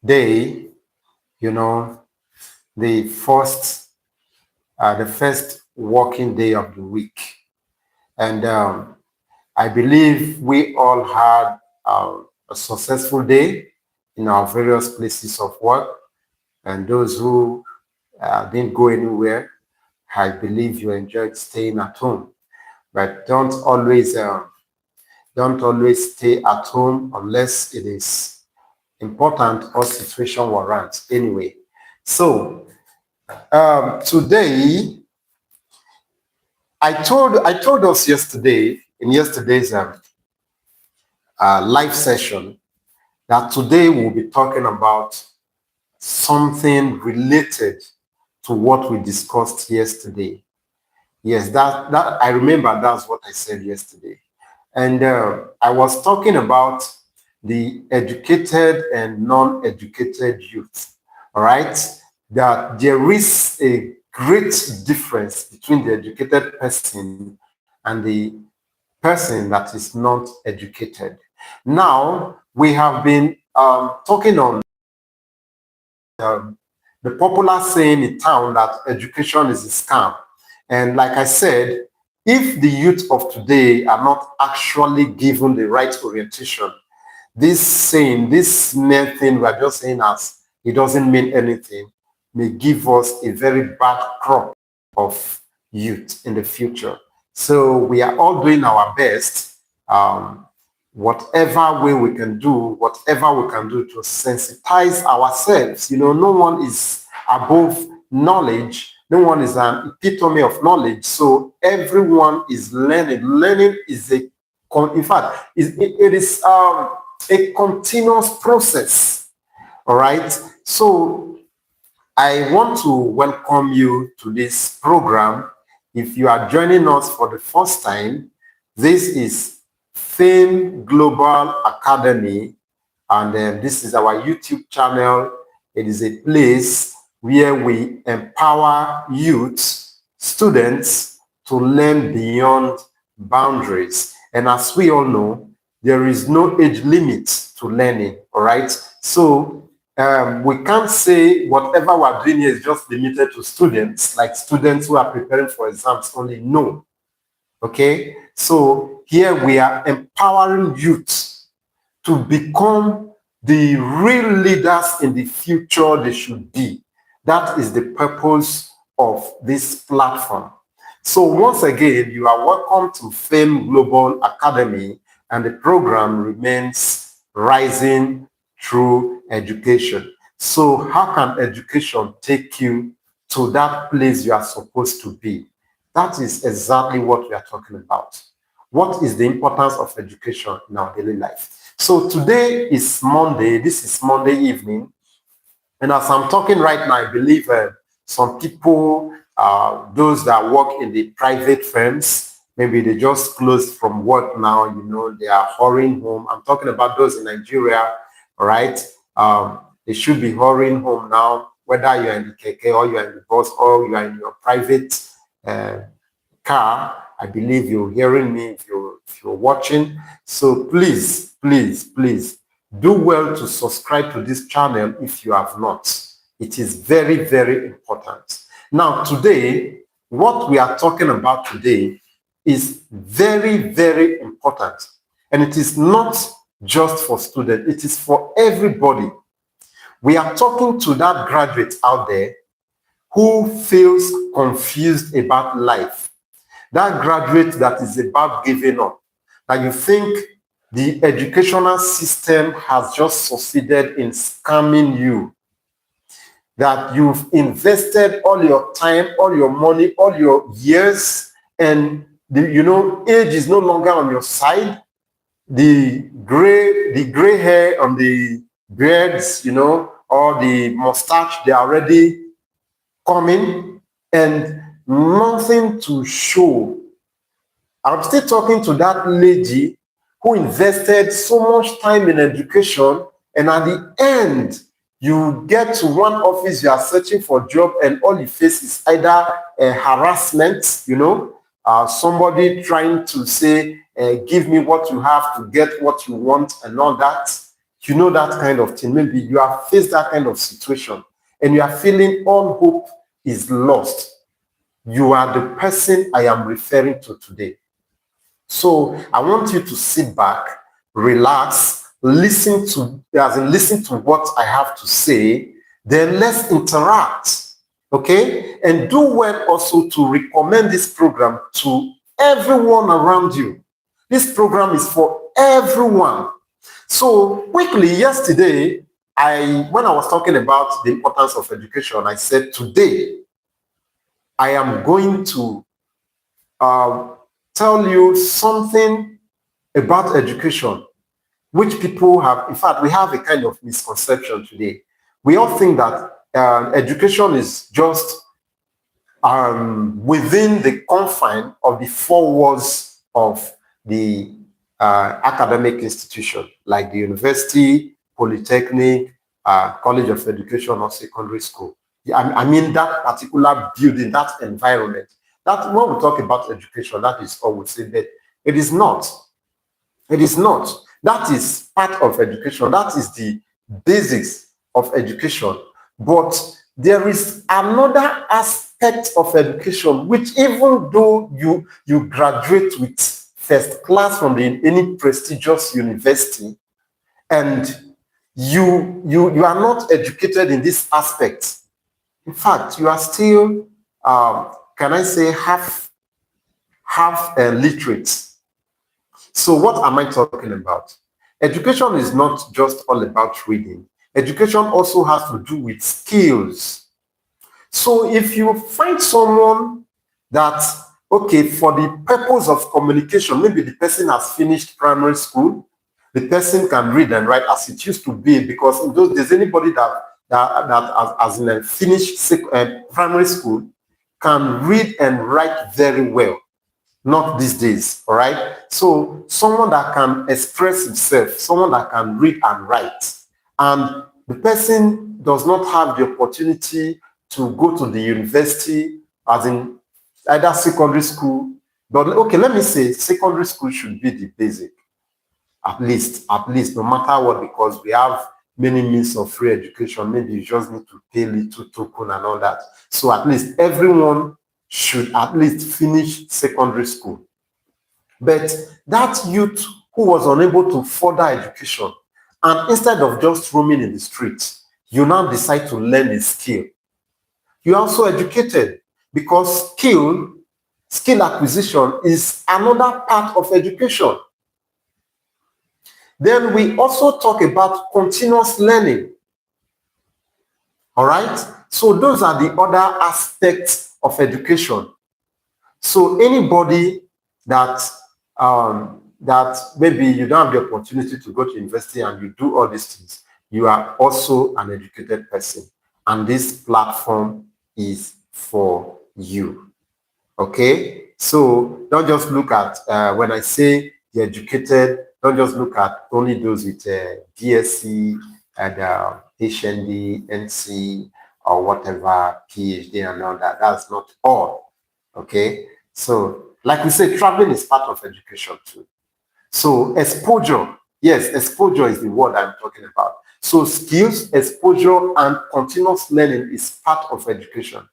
day, you know, the first working day of the week. And I believe we all had a successful day in our various places of work. And those who didn't go anywhere, I believe you enjoyed staying at home. But don't always stay at home unless it is important or situation warrants. Anyway, so today I told us yesterday in yesterday's live session that today we'll be talking about something related to what we discussed yesterday. Yes, that I remember that's what I said yesterday. And I was talking about the educated and non-educated youth. All right, that there is a great difference between the educated person and the person that is not educated. Now, we have been talking on um, the popular saying in town that education is a scam. And like I said, if the youth of today are not actually given the right orientation, this saying, this mere thing we are just saying as it doesn't mean anything, may give us a very bad crop of youth in the future. So we are all doing our best, whatever way we can do, whatever we can do to sensitize ourselves. No one is above knowledge. No one is an epitome of knowledge. So everyone is learning. Learning is in fact, it is a continuous process. All right. So I want to welcome you to this program. If you are joining us for the first time, this is Fame Global Academy, and this is our YouTube channel. It is a place where we empower youth, students to learn beyond boundaries. And as we all know, there is no age limit to learning, all right? So we can't say whatever we're doing here is just limited to students, like students who are preparing for exams only. No. Okay? So here we are empowering youth to become the real leaders in the future they should be. That is the purpose of this platform. So once again, you are welcome to Fame Global Academy, and the program remains Rising Through Education. So how can education take you to that place you are supposed to be? That is exactly what we are talking about. What is the importance of education in our daily life? So today is Monday. This is Monday evening. And as I'm talking right now, I believe some people, those that work in the private firms, maybe they just closed from work now, they are hurrying home. I'm talking about those in Nigeria, all right? They should be hurrying home now, whether you're in the keke or you're in the bus or you are in your private car. I believe you're hearing me if you're watching. So please, please, please do well to subscribe to this channel if you have not. It is very, very important. Now, today, what we are talking about today is very, very important. And it is not just for students. It is for everybody. We are talking to that graduate out there who feels confused about life. That graduate that is about giving up. That you think the educational system has just succeeded in scamming you. That you've invested all your time, all your money, all your years, and age is no longer on your side. The gray hair on the beards, or the mustache, they're already coming, and nothing to show. I'm still talking to that lady who invested so much time in education, and at the end, you get to one office, you are searching for a job, and all you face is either harassment, somebody trying to say, give me what you have to get what you want and all that. You know that kind of thing. Maybe you have faced that kind of situation and you are feeling all hope is lost. You are the person I am referring to today. So I want you to sit back, relax, listen to what I have to say, then let's interact. Okay? And do well also to recommend this program to everyone around you. This program is for everyone. So quickly, yesterday, when I was talking about the importance of education, I said today, I am going to tell you something about education, which people have, in fact, we have a kind of misconception today. We all think that education is just within the confine of the four walls of the academic institution, like the university, polytechnic, college of education, or secondary school. I mean that particular building, that environment. That when we talk about education, that is all we say, but it is not. It is not. That is part of education. That is the basics of education. But there is another aspect of education, which even though you graduate with first class from any prestigious university, and you are not educated in this aspect. In fact, you are still, can I say, half literate. So what am I talking about? Education is not just all about reading. Education also has to do with skills. So if you find someone that, okay, for the purpose of communication, maybe the person has finished primary school, the person can read and write as it used to be, because in those days, anybody that has finished primary school can read and write very well. Not these days, all right? So someone that can express himself, someone that can read and write, and the person does not have the opportunity to go to the university, as in either secondary school, but okay, let me say secondary school should be the basic, at least, no matter what, because we have many means of free education. Maybe you just need to pay little token and all that. So at least everyone should at least finish secondary school. But that youth who was unable to further education, and instead of just roaming in the streets, you now decide to learn a skill. You are also educated, because skill acquisition is another part of education. Then we also talk about continuous learning. All right? So those are the other aspects of education. So anybody that maybe you don't have the opportunity to go to university and you do all these things, you are also an educated person. And this platform is for you. Okay? So don't just look at, when I say the educated, don't just look at only those with DSC and HND, NC, or whatever, PhD and all that. That's not all. Okay? So, like we said, traveling is part of education too. So, exposure. Yes, exposure is the word I'm talking about. So, skills, exposure, and continuous learning is part of education.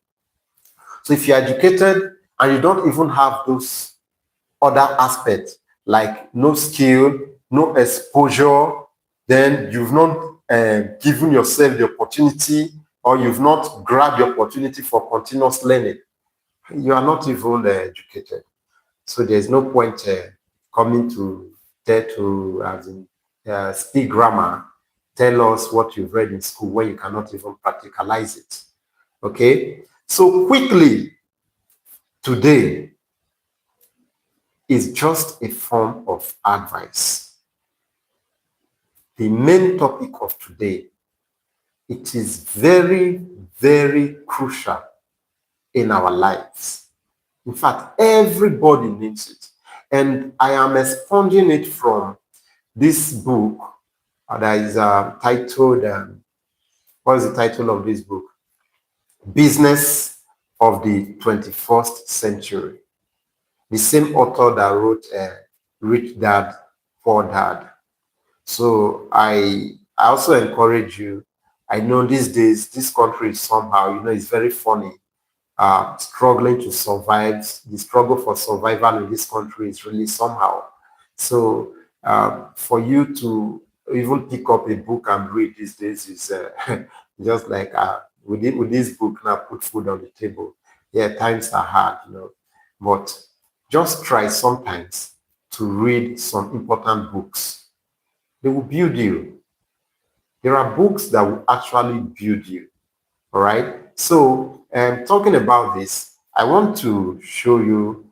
So, if you're educated and you don't even have those other aspects, like no skill, no exposure, then you've not given yourself the opportunity, or you've not grabbed the opportunity for continuous learning, you are not even educated. So there's no point coming to there to, as in, speak grammar, tell us what you've read in school when you cannot even practicalize it. Okay? So quickly, today is just a form of advice. The main topic of today, it is very, very crucial in our lives. In fact, everybody needs it. And I am expunging it from this book that is titled, what is the title of this book? Business of the 21st Century. The same author that wrote Rich Dad, Poor Dad. So I I also encourage you. I know these days, this country is somehow, it's very funny. Struggling to survive, the struggle for survival in this country is really somehow. So for you to even pick up a book and read these days is just like with this book now, put food on the table. Yeah, times are hard, but just try sometimes to read some important books. They will build you. There are books that will actually build you. All right. So, talking about this, I want to show you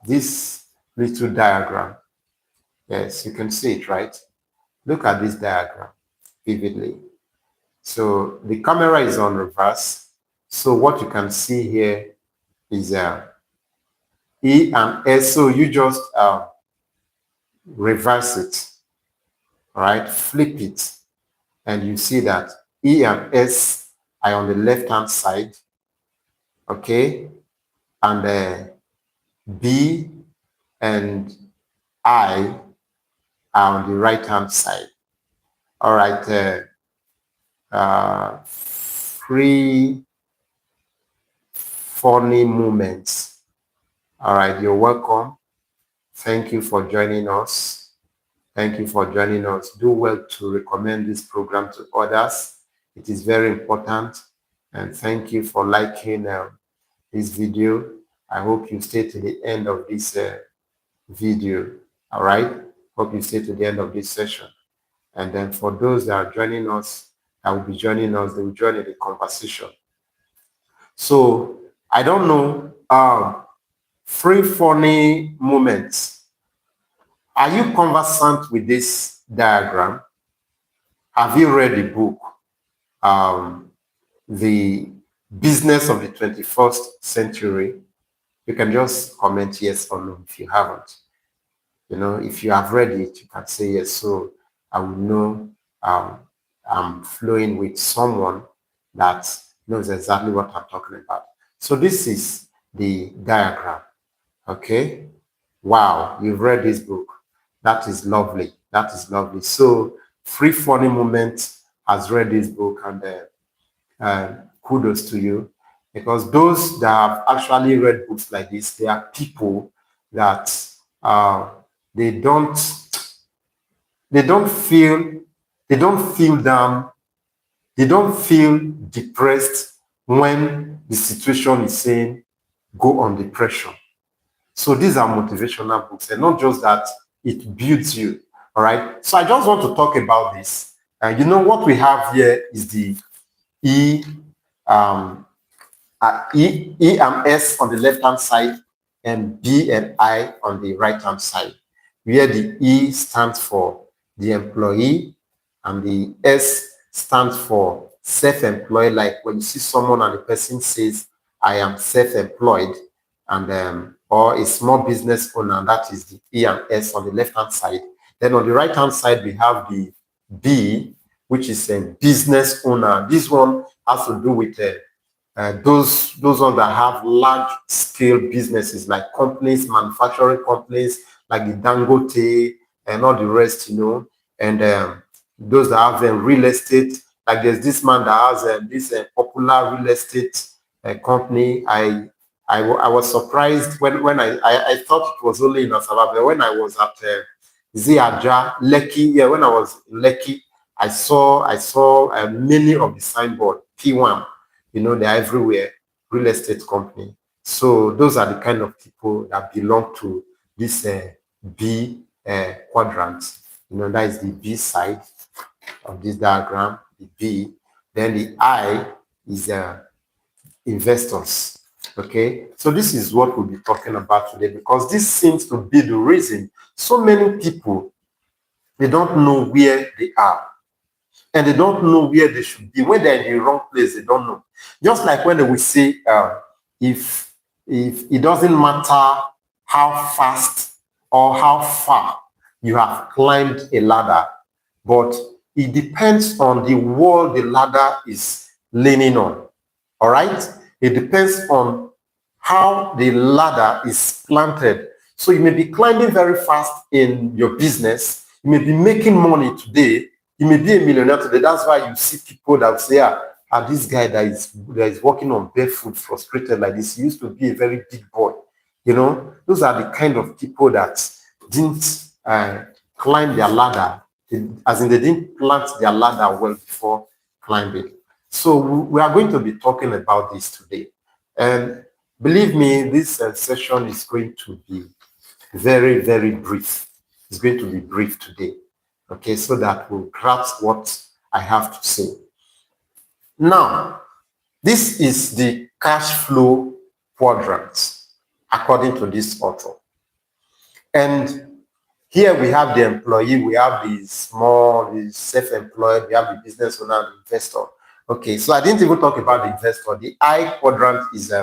this little diagram. Yes, you can see it, right? Look at this diagram vividly. So the camera is on reverse. So what you can see here is E and S. So you just reverse it, all right? Flip it, and you see that E and S are on the left-hand side, okay? And B and I are on the right-hand side. All right, three funny moments. All right, you're welcome. Thank you for joining us. Thank you for joining us. Do well to recommend this program to others. It is very important. And thank you for liking this video. I hope you stay to the end of this video. All right. Hope you stay to the end of this session. And then for those that are joining us, that will be joining us, they will join in the conversation. So I don't know, three funny moments. Are you conversant with this diagram? Have you read the book, The Business of the 21st Century? You can just comment yes or no if you haven't. If you have read it, you can say yes. So I will know I'm flowing with someone that knows exactly what I'm talking about. So this is the diagram. Okay. Wow, you've read this book. That is lovely. That is lovely. So Free Funny Moment has read this book, and kudos to you, because those that have actually read books like this, they are people that they don't feel down, they don't feel depressed when the situation is saying go on depression. So these are motivational books, and not just that, it builds you. All right. So I just want to talk about this. What we have here is the E and S on the left-hand side and B and I on the right-hand side, where the E stands for the employee and the S stands for self-employed. Like when you see someone and the person says, I am self-employed, and or a small business owner, that is the E and S on the left-hand side. Then on the right-hand side, we have the B, which is a business owner. This one has to do with those ones that have large scale businesses, like companies, manufacturing companies like the Dangote and all the rest, and those that have real estate. Like there's this man that has this popular real estate company. I was surprised when I thought it was only in Asaba, but when I was at Ziaja, Lekki, yeah, when I was in Lekki, I saw many of the signboard P1. They're everywhere, real estate company. So those are the kind of people that belong to this B quadrant. That is the B side of this diagram, the B. Then the I is investors. Okay, so this is what we'll be talking about today, because this seems to be the reason so many people, they don't know where they are and they don't know where they should be. When they're in the wrong place, they don't know. Just like when they will say, if it doesn't matter how fast or how far you have climbed a ladder, but it depends on the wall the ladder is leaning on. All right? It depends on how the ladder is planted. So you may be climbing very fast in your business. You may be making money today. He may be a millionaire today. That's why you see people that say, this guy that is working on barefoot, frustrated like this, he used to be a very big boy. You know, those are the kind of people that didn't climb their ladder, as in they didn't plant their ladder well before climbing. So we are going to be talking about this today. And believe me, this session is going to be very, very brief. It's going to be brief today, okay, so that we'll grasp what I have to say. Now, this is the cash flow quadrant, according to this author. And here we have the employee, we have the self-employed, we have the business owner, the investor. Okay, so I didn't even talk about the investor. The I quadrant is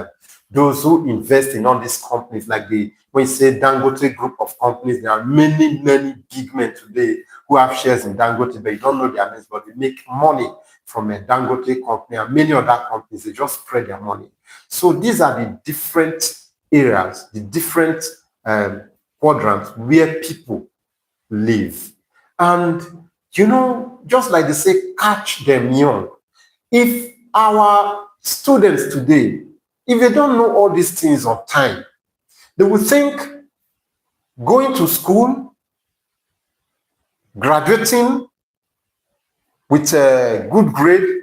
those who invest in all these companies, like when you say Dangote group of companies, there are many, many big men today who have shares in Dangote, but you don't know their names, but they make money from a Dangote company and many other companies. They just spread their money. So these are the different areas, the different quadrants where people live. And, you know, just like they say, catch them young. If our students today, if they don't know all these things on time, they will think going to school, graduating with a good grade,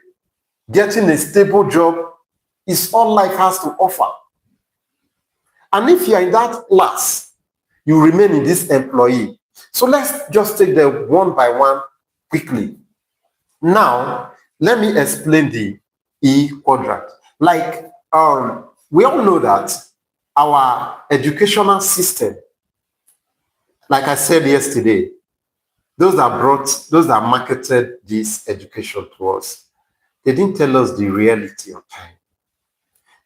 getting a stable job is all life has to offer. And if you are in that class, you remain in this employee. So let's just take them one by one quickly. Now, let me explain the E quadrant. Like, we all know that our educational system, like I said yesterday, those that marketed this education to us, they didn't tell us the reality of time.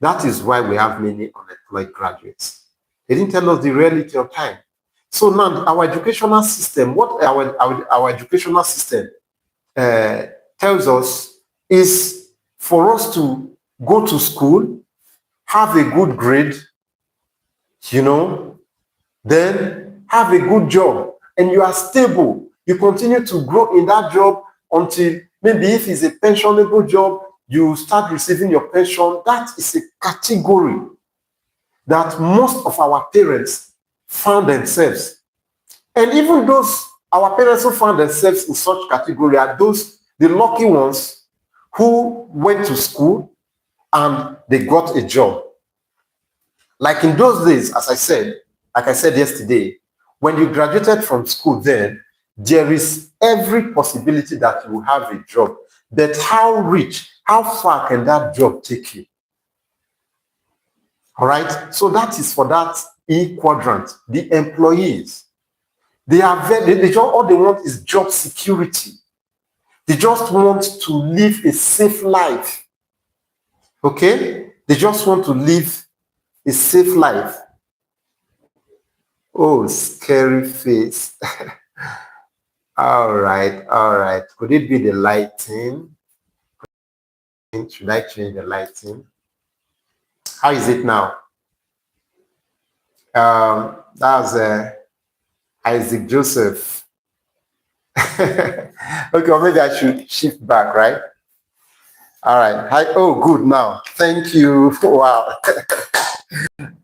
That is why we have many unemployed graduates. They didn't tell us the reality of time. So now our educational system, what our educational system tells us is for us to go to school, have a good grade, you know, then have a good job, and you are stable. You continue to grow in that job until maybe if it's a pensionable job, you start receiving your pension. That is a category that most of our parents found themselves. And even those, our parents who found themselves in such category are those, the lucky ones who went to school and they got a job. Like in those days, as I said, like I said yesterday, when you graduated from school then, there is every possibility that you will have a job. But how far can that job take you? All right. So that is for that E quadrant, the employees. They are all they want is job security. They just want to live a safe life. Okay? They just want to live a safe life. Oh, scary face. All right. Could it be the lighting? Should I change the lighting? How is it now? That was Isaac Joseph. Okay, or maybe I should shift back, right? All right. Hi. Oh, good now. Thank you. Wow.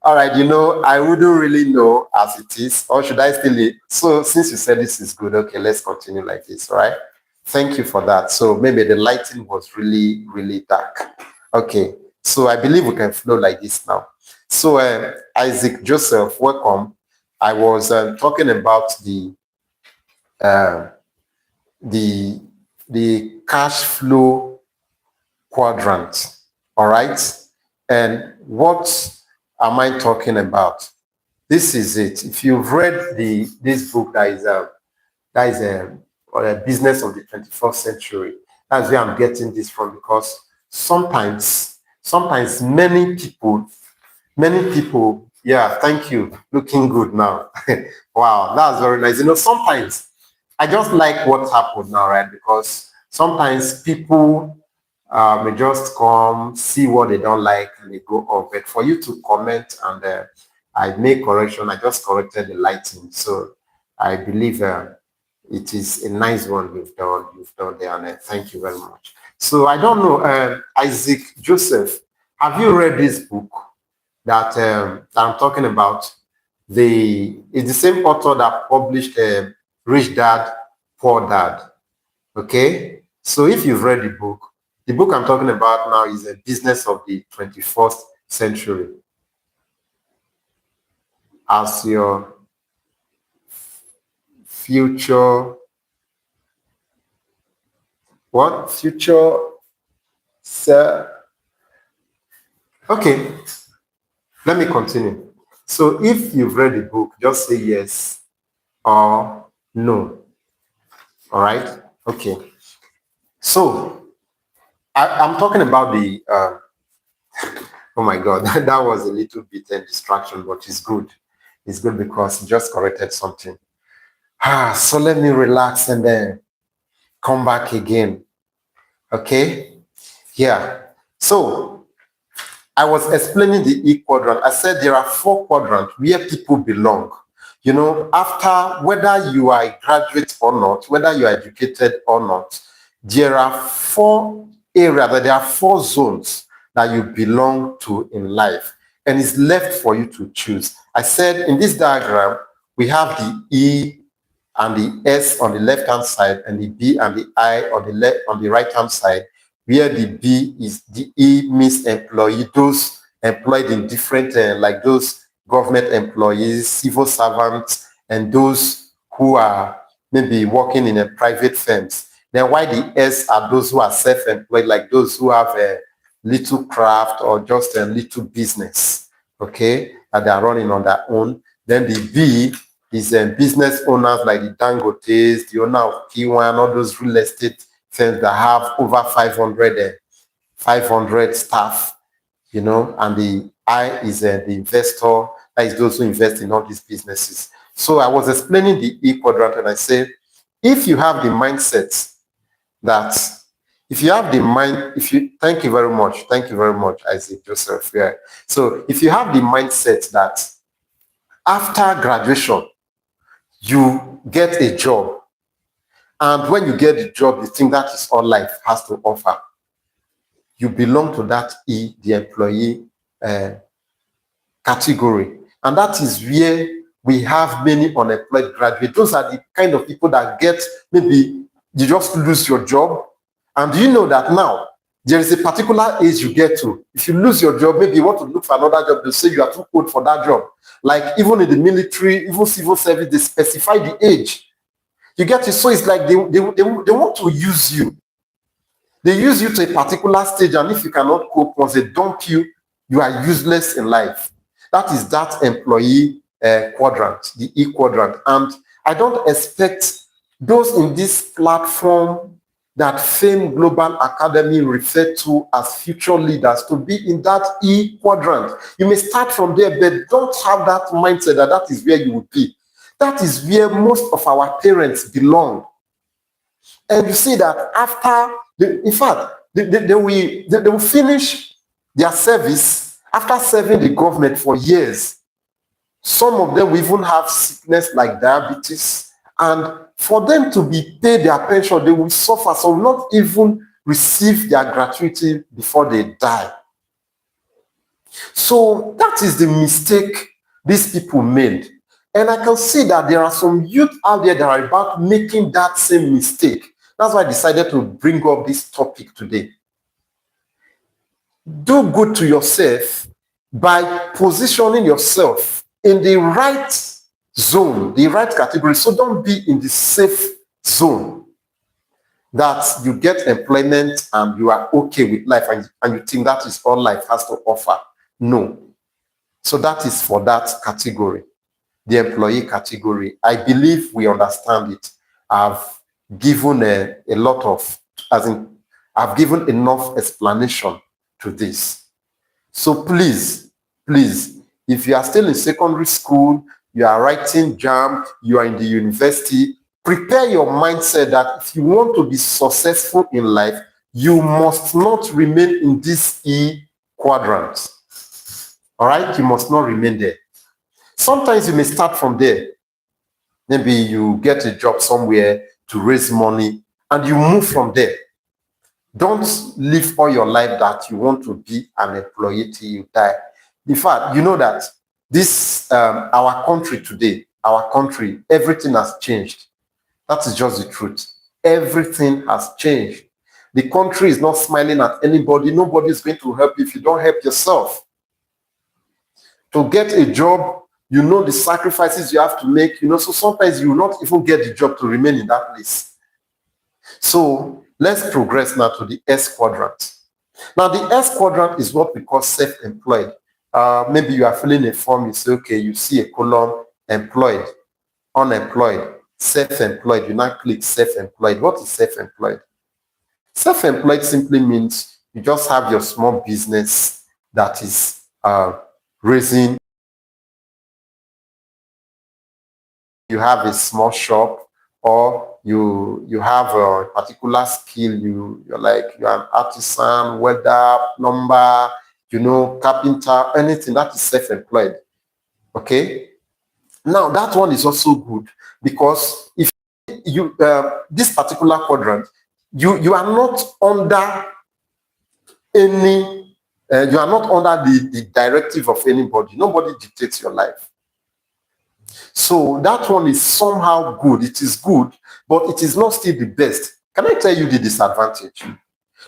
All right. You know, I wouldn't really know as it is, or should I still? So since you said this is good, okay, let's continue like this. All right. Thank you for that. So maybe the lighting was really, really dark. Okay. So I believe we can flow like this now. So Isaac Joseph, welcome. I was talking about the cash flow quadrant. All right. And what am I talking about? This is it. If you've read this book that is a business of the 21st century, that's where I'm getting this from, because sometimes many people, yeah, thank you, looking good now. Wow, that's very nice. You know, sometimes I just like what happened now, right? Because sometimes people may just come, see what they don't like, and they go off. But for you to comment and I make correction, I just corrected the lighting. So I believe It is a nice one you've done. You've done there, and thank you very much. So I don't know, Isaac Joseph, have you read this book that I'm talking about? It's the same author that published Rich Dad, Poor Dad. Okay, so if you've read the book I'm talking about now is a business of the 21st century. As your future, what future, sir? Okay, let me continue. So if you've read the book, just say yes or no. All right. Okay. So I'm talking about the oh my God, that was a little bit a distraction, but it's good. It's good because it just corrected something. So let me relax and then come back again. Okay? Yeah. So I was explaining the E quadrant. I said there are 4 quadrants where people belong. You know, after whether you are a graduate or not, whether you are educated or not, there are 4 areas, there are 4 zones that you belong to in life. And it's left for you to choose. I said in this diagram, we have the E and the S on the left-hand side and the B and the I on the right-hand side, where the B is the E means employee, those employed in different, like those government employees, civil servants, and those who are maybe working in a private firms. Then why the S are those who are self-employed, like those who have a little craft or just a little business, okay, that they are running on their own. Then the B is business owners like the Dangotes, the owner of K1, all those real estate firms that have over 500 staff, you know, and the I is the investor, that is those who invest in all these businesses. So I was explaining the E quadrant and I said, if you have the mindset that, thank you very much, Isaac Joseph. Yeah. So if you have the mindset that after graduation, you get a job, and when you get the job, you think that is all life has to offer, you belong to that E, the employee category. And that is where we have many unemployed graduates. Those are the kind of people that get, maybe you just lose your job. And do you know that now there is a particular age you get to? If you lose your job, maybe you want to look for another job, they'll say you are too old for that job. Like even in the military, even civil service, they specify the age. You get it? So it's like they want to use you. They use you to a particular stage, and if you cannot cope, once they dump you, you are useless in life. That is that employee quadrant, the E quadrant. And I don't expect those in this platform that Fame Global Academy refer to as future leaders to be in that E quadrant. You may start from there, but don't have that mindset that that is where you will be. That is where most of our parents belong. And you see that after, in fact, they will finish their service after serving the government for years. Some of them will even have sickness like diabetes. And for them to be paid their pension, they will suffer. So will not even receive their gratuity before they die. So that is the mistake these people made. And I can see that there are some youth out there that are about making that same mistake. That's why I decided to bring up this topic today. Do good to yourself by positioning yourself in the right zone, the right category. So don't be in the safe zone that you get employment and you are okay with life and you think that is all life has to offer. No. So that is for that category, the employee category. I believe we understand it. I've given I've given enough explanation to this. So please, if you are still in secondary school, you are writing JAMB, you are in the university, prepare your mindset that if you want to be successful in life, you must not remain in this E quadrant. All right? You must not remain there. Sometimes you may start from there. Maybe you get a job somewhere to raise money and you move from there. Don't live all your life that you want to be an employee till you die. In fact, you know that this our country today, our country, everything has changed. That is just the truth. Everything has changed. The country is not smiling at anybody. Nobody is going to help you if you don't help yourself. To get a job, you know the sacrifices you have to make, so sometimes you will not even get the job to remain in that place. So let's progress now to the S quadrant. Now, the S quadrant is what we call self-employed. Maybe you are filling a form, you say, okay, you see a column, employed, unemployed, self-employed. You now click self-employed. What is self-employed? Self-employed simply means you just have your small business that is raising. You have a small shop, or you have a particular skill. You're an artisan, welder, plumber, carpenter, anything. That is self-employed. Okay. Now that one is also good, because if you this particular quadrant, you are not under any you are not under the directive of anybody. Nobody dictates your life. So that one is somehow good. It is good, but it is not still the best. Can I tell you the disadvantage?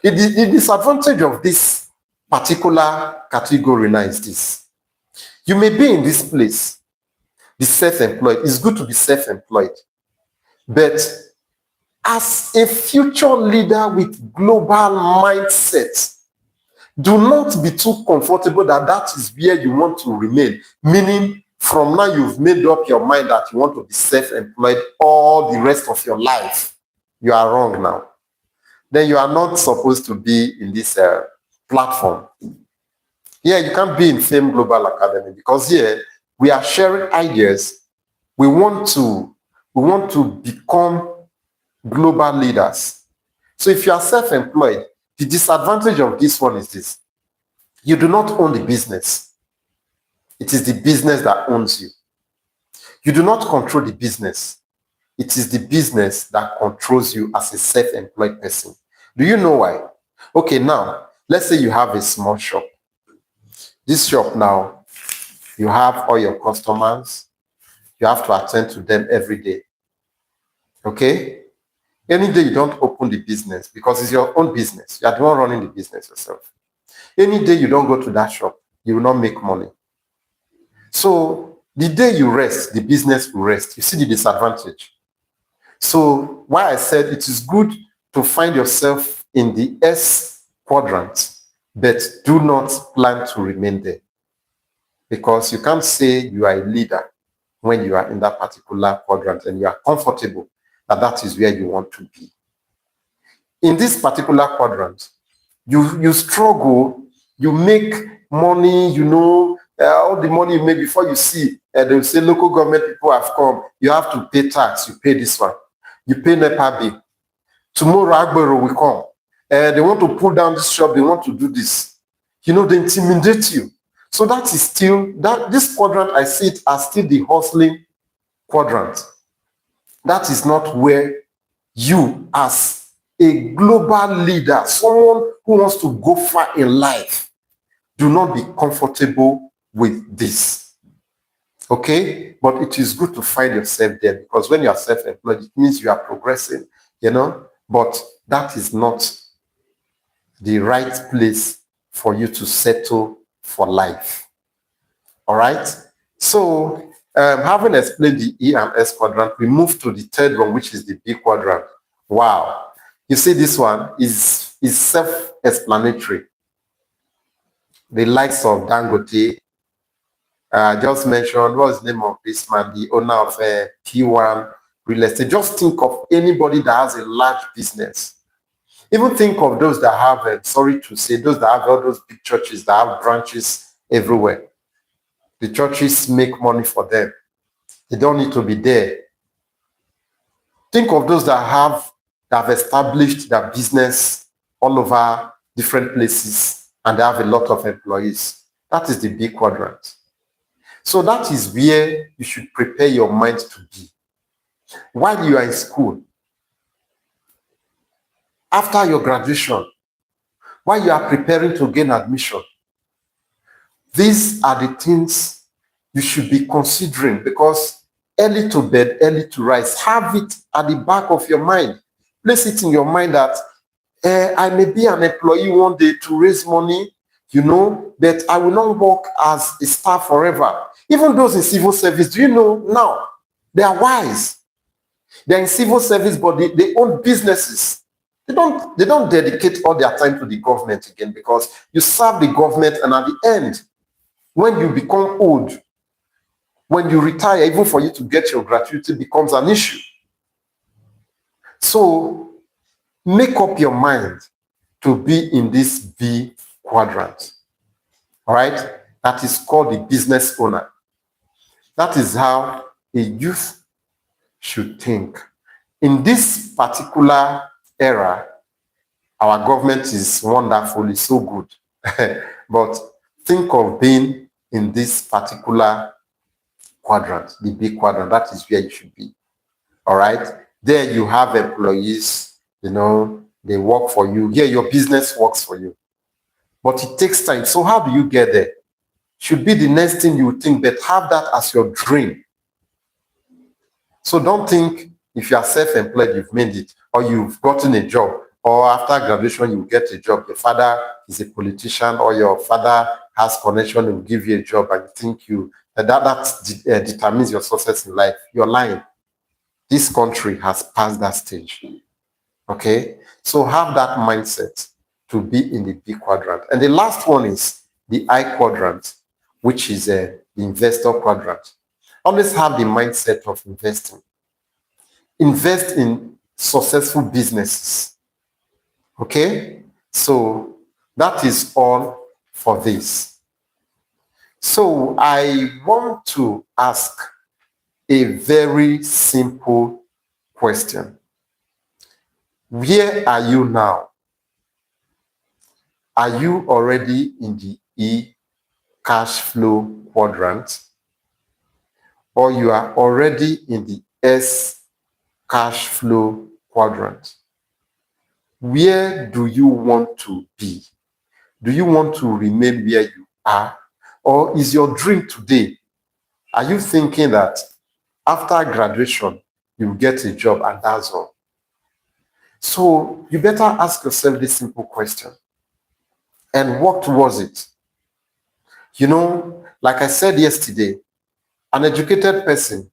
The disadvantage of this particular category now is this. You may be in this place, the self-employed. It's good to be self-employed. But as a future leader with global mindset, do not be too comfortable that is where you want to remain. Meaning, from now you've made up your mind that you want to be self-employed all the rest of your life. You are wrong now. Then you are not supposed to be in this platform. Yeah, you can't be in Fame Global Academy, because here we are sharing ideas. We want to become global leaders. So if you are self-employed, the disadvantage of this one is this. You do not own the business. It is the business that owns you. You do not control the business. It is the business that controls you as a self-employed person. Do you know why? Okay, now, let's say you have a small shop. This shop now, you have all your customers. You have to attend to them every day. Okay? Any day you don't open the business, because it's your own business. You are the one running the business yourself. Any day you don't go to that shop, you will not make money. So the day you rest, the business will rest. You see the disadvantage. So why I said it is good to find yourself in the S quadrant, but do not plan to remain there. Because you can't say you are a leader when you are in that particular quadrant and you are comfortable that is where you want to be. In this particular quadrant, you struggle, you make money, all the money you make, before you see, they will say local government people have come, you have to pay tax, you pay this one, you pay NEPA bill. Tomorrow Agbero will come. They want to pull down this shop, they want to do this. They intimidate you. So that is still, this quadrant, I see it as still the hustling quadrant. That is not where you, as a global leader, someone who wants to go far in life, do not be comfortable with this. Okay? But it is good to find yourself there, because when you are self-employed, it means you are progressing, but that is not the right place for you to settle for life. All right? So, having explained the E and S quadrant, we move to the third one, which is the B quadrant. Wow. You see, this one is self-explanatory. The likes of Dangote, just mentioned, what's the name of this man, the owner of P1 Real Estate. Just think of anybody that has a large business. Even think of those that have, sorry to say, those that have all those big churches that have branches everywhere. The churches make money for them. They don't need to be there. Think of those that have established their business all over different places, and they have a lot of employees. That is the B quadrant. So that is where you should prepare your mind to be. while you are in school, after your graduation, while you are preparing to gain admission. These are the things you should be considering, because early to bed, early to rise, have it at the back of your mind. Place it in your mind that I may be an employee one day to raise money, but I will not work as a staff forever. Even those in civil service, do you know now? They are wise. They're in civil service, but they own businesses. They don't dedicate all their time to the government again, because you serve the government, and at the end, when you become old, when you retire, even for you to get your gratuity becomes an issue. So make up your mind to be in this B quadrant. All right? That is called the business owner. That is how a youth should think. In this particular era, our government is wonderful, it's so good. But think of being in this particular quadrant, the B quadrant. That is where you should be. All right? There you have employees, they work for you. Here your business works for you. But it takes time. So how do you get there? Should be the next thing you think, but have that as your dream. So don't think if you are self-employed, you've made it, or you've gotten a job, or after graduation, you get a job. Your father is a politician, or your father has connection and will give you a job, and you think that determines your success in life. You're lying. This country has passed that stage. Okay? So have that mindset to be in the B quadrant. And the last one is the I quadrant, which is the investor quadrant. Always have the mindset of investing. Invest in successful businesses. Okay? So that is all for this. So I want to ask a very simple question. Where are you now? Are you already in the E cash flow quadrant, or you are already in the S cash flow quadrant? Where do you want to be? Do you want to remain where you are? Or is your dream today? Are you thinking that after graduation, you get a job and that's all? So you better ask yourself this simple question and work towards it. Like I said yesterday, an educated person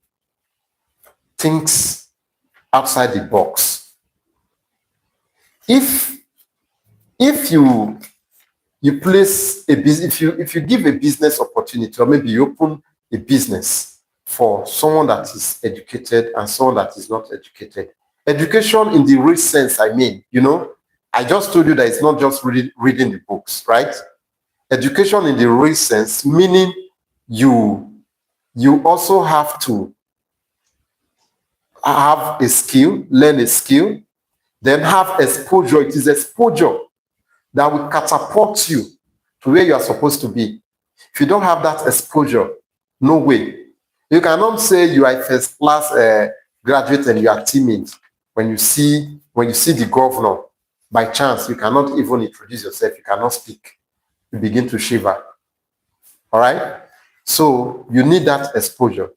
thinks outside the box. If you place a business, if you give a business opportunity, or maybe you open a business for someone that is educated and someone that is not educated. Education in the real sense, I just told you that it's not just reading the books, right? Education in the real sense, meaning you also have to have a skill, learn a skill, then have exposure. It is exposure that will catapult you to where you are supposed to be. If you don't have that exposure, no way. You cannot say you are a first class graduate and you are timid. When you see the governor, by chance, you cannot even introduce yourself. You cannot speak. You begin to shiver. All right? So you need that exposure.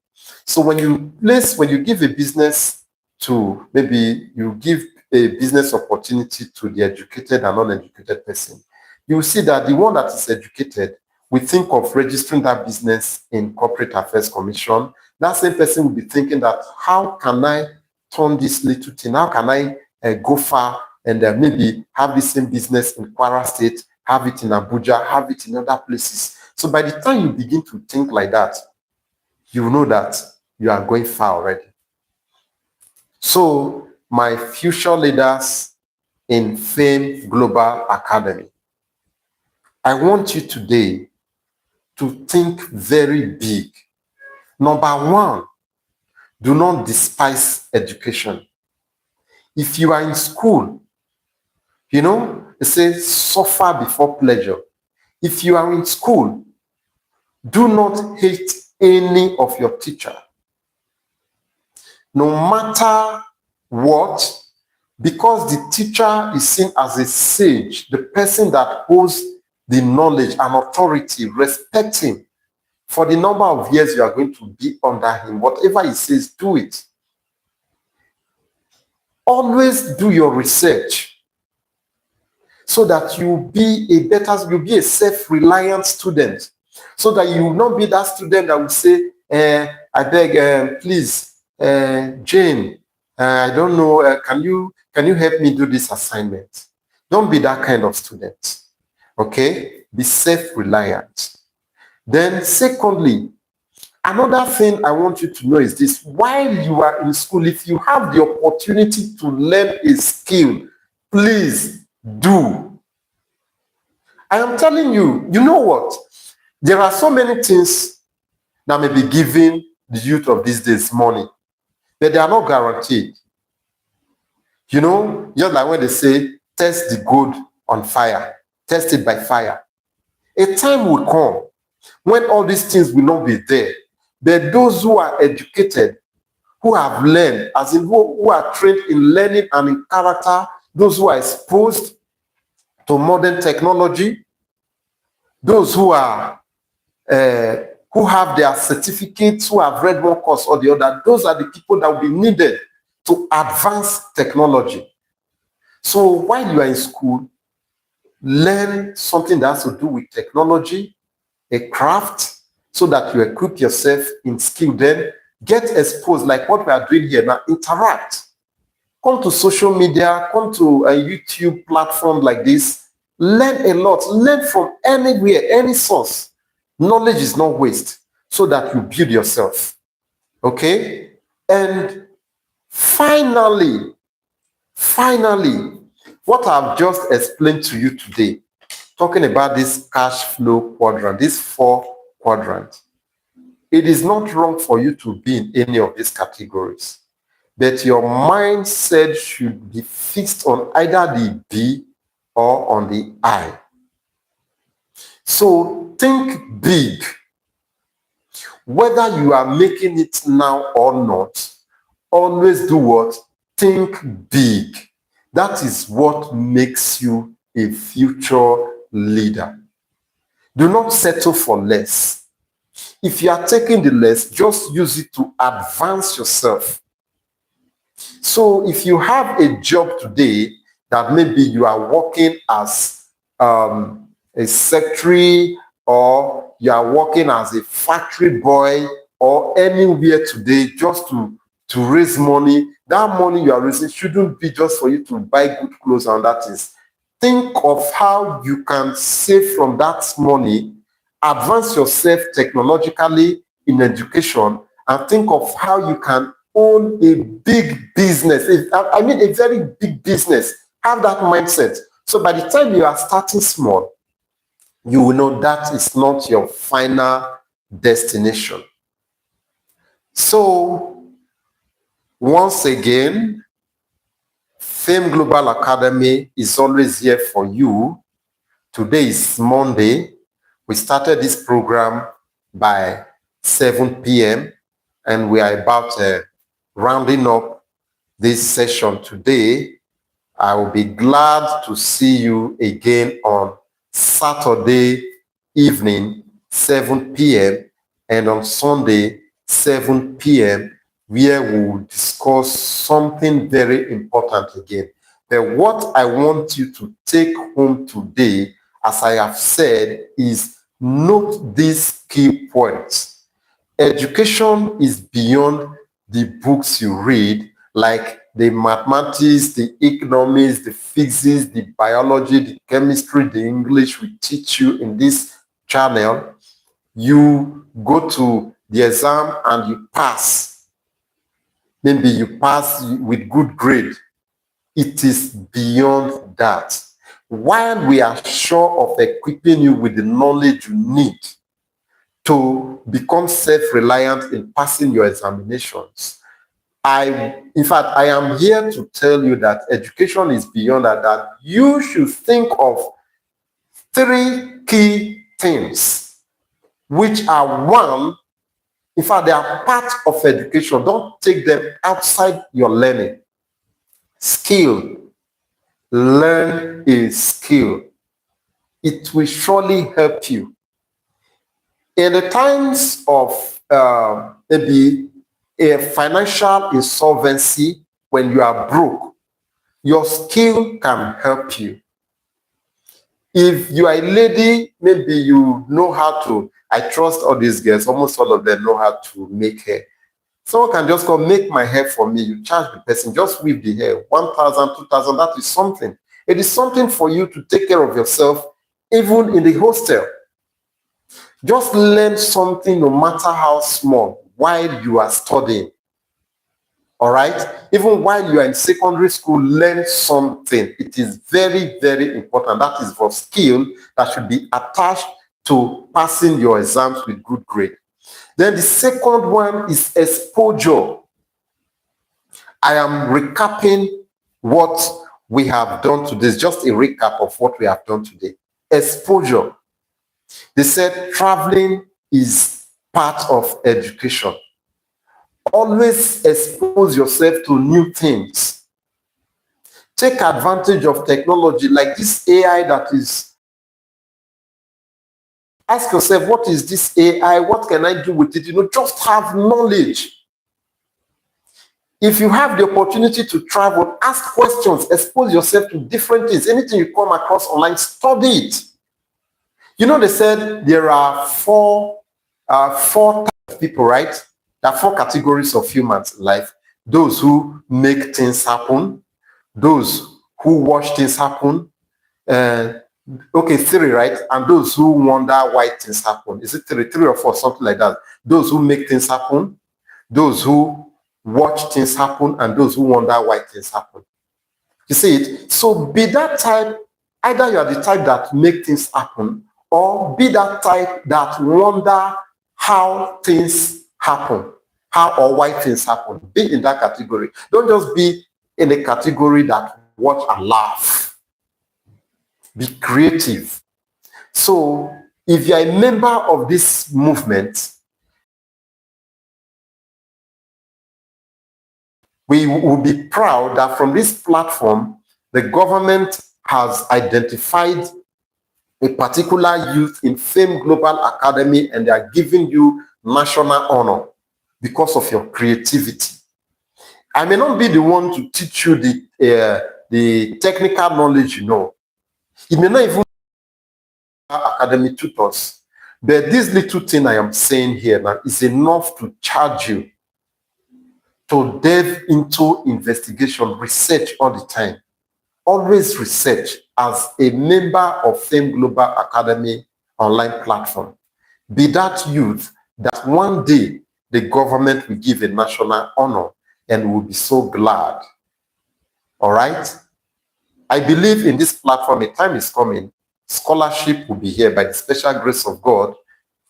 So when you give a business to, maybe you give a business opportunity to the educated and uneducated person, you will see that the one that is educated will think of registering that business in Corporate Affairs Commission. That same person will be thinking that, how can I turn this little thing? How can I go far and maybe have the same business in Kwara State, have it in Abuja, have it in other places? So by the time you begin to think like that, you know that you are going far already. So my future leaders in Fame Global Academy, I want you today to think very big. Number one, do not despise education. If you are in school, it says suffer before pleasure. If you are in school, do not hate any of your teacher. no matter what, because the teacher is seen as a sage, the person that holds the knowledge and authority, respect him. For the number of years you are going to be under him, whatever he says, do it. Always do your research so that you'll be a self-reliant student, so that you will not be that student that will say, I beg, please, Jane, I don't know, can you help me do this assignment? Don't be that kind of student. Okay? Be self-reliant. Then secondly, another thing I want you to know is this: while you are in school, if you have the opportunity to learn a skill, please do. I am telling you, you know what? There are so many things that may be giving the youth of these days money, but they are not guaranteed. You know, just like when they say, test the gold on fire, test it by fire. A time will come when all these things will not be there. But those who are educated, who have learned, as in who are trained in learning and in character, those who are exposed to modern technology, those who are who have their certificates, who have read one course or the other, those are the people that will be needed to advance technology. So while you are in school, learn something that has to do with technology, a craft, so that you equip yourself in skill. Then get exposed like what we are doing here now. Interact. Come to social media, come to a YouTube platform like this. Learn a lot. Learn from anywhere, any source. Knowledge is not waste, so that you build yourself. Okay? And finally, what I've just explained to you today, talking about this cash flow quadrant, this 4 quadrant, it is not wrong for you to be in any of these categories, but your mindset should be fixed on either the B or on the I. So think big. Whether you are making it now or not, always do what? Think big. That is what makes you a future leader. Do not settle for less. If you are taking the less, just use it to advance yourself. So if you have a job today that maybe you are working as a secretary, or you are working as a factory boy, or anywhere today just to raise money, that money you are raising shouldn't be just for you to buy good clothes and that is. Think of how you can save from that money, advance yourself technologically in education, and think of how you can own a big business. I mean, a very big business. Have that mindset. So by the time you are starting small, you will know that is not your final destination. So once again, Fame Global Academy is always here for you. Today is Monday. We started this program by 7 p.m. and we are about rounding up this session today. I will be glad to see you again on Saturday evening, 7 p.m. and on Sunday, 7 p.m. where we will discuss something very important again. But what I want you to take home today, as I have said, is note these key points. Education is beyond the books you read, like the mathematics, the economics, the physics, the biology, the chemistry, the English we teach you in this channel. You go to the exam and you pass. Maybe you pass with good grade. It is beyond that. While we are sure of equipping you with the knowledge you need to become self-reliant in passing your examinations, in fact, I am here to tell you that education is beyond that you should think of 3 key things, which are: 1, In fact, they are part of education. Don't take them outside your learning. Skill. Learn a skill. It will surely help you. In the times of maybe a financial insolvency, when you are broke, your skill can help you. If you are a lady, maybe you know how to, I trust all these girls, almost all of them know how to make hair. Someone can just come, make my hair for me. You charge the person, just weave the hair, 1,000, 2,000, that is something. It is something for you to take care of yourself, even in the hostel. Just learn something, no matter how small, while you are studying. All right? Even while you are in secondary school, learn something. It is very, very important. That is for skill that should be attached to passing your exams with good grade. Then the second one is exposure. I am recapping what we have done today. It's just a recap of what we have done today. Exposure. They said traveling is part of education. Always expose yourself to new things. Take advantage of technology like this AI that is. Ask yourself, what is this AI? What can I do with it? Just have knowledge. If you have the opportunity to travel, ask questions, expose yourself to different things. Anything you come across online, study it. They said there are four types of people, right? There are 4 categories of humans in life. Those who make things happen, those who watch things happen, 3, right? And those who wonder why things happen. Is it 3 or 4, something like that? Those who make things happen, those who watch things happen, and those who wonder why things happen. You see it? So be that type. Either you are the type that make things happen, or be that type that wonder how things happen, how or why things happen. Be in that category. Don't just be in a category that watch and laugh. Be creative. So if you are a member of this movement, we will be proud that from this platform, the government has identified a particular youth in Fame Global Academy, and they are giving you national honor because of your creativity. I may not be the one to teach you the technical knowledge, It may not even be academy tutors, but this little thing I am saying here now is enough to charge you to delve into investigation, research all the time. Always research as a member of Fame Global Academy online platform. Be that youth that one day the government will give a national honor and will be so glad. All right? I believe in this platform, a time is coming. Scholarship will be here by the special grace of God.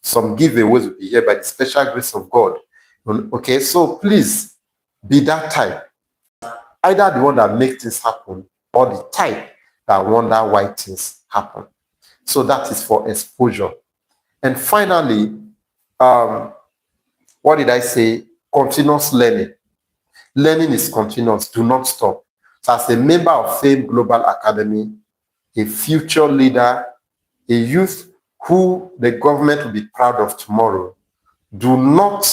Some giveaways will be here by the special grace of God. Okay, so please be that type. Either the one that makes things happen or the type that wonder why things happen. So that is for exposure. And finally, what did I say? Continuous learning. Learning is continuous. Do not stop. So as a member of Fame Global Academy, a future leader, a youth who the government will be proud of tomorrow, do not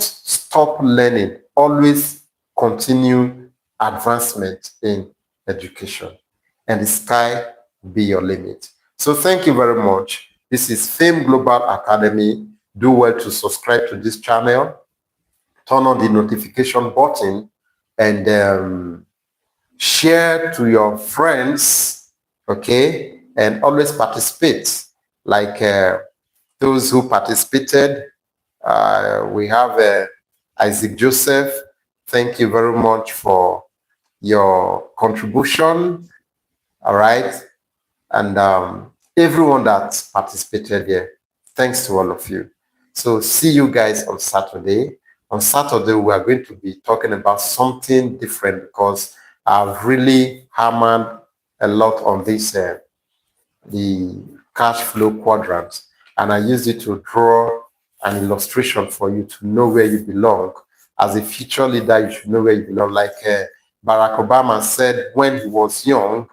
stop learning. Always continue advancement in education, and the sky will be your limit. So thank you very much. This is Fame Global Academy. Do well to subscribe to this channel, turn on the notification button, and share to your friends, okay? And always participate, like those who participated. We have Isaac Joseph. Thank you very much for your contribution. All right. And everyone that participated here, thanks to all of you. So see you guys on Saturday. On Saturday, we are going to be talking about something different because I've really hammered a lot on this, the cash flow quadrant. and I used it to draw an illustration for you to know where you belong. As a future leader, you should know where you belong. Like Barack Obama said when he was young,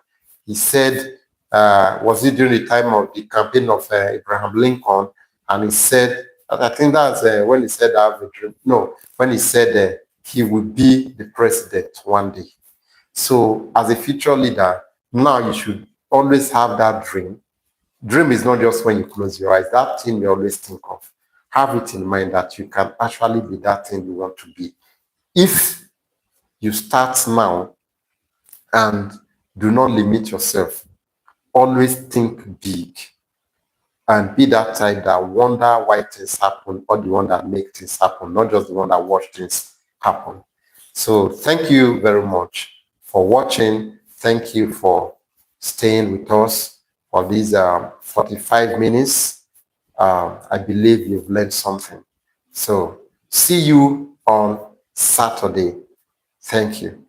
he said, was it during the time of the campaign of Abraham Lincoln? And he said, I think that's when he said, I have a dream. No, when he said he would be the president one day. So as a future leader, now you should always have that dream. Dream is not just when you close your eyes. That thing you always think of. Have it in mind that you can actually be that thing you want to be. If you start now and do not limit yourself, always think big and be that type that wonder why things happen or the one that make things happen, not just the one that watch things happen. So thank you very much for watching. Thank you for staying with us for these 45 minutes. I believe you've learned something. So see you on Saturday. Thank you.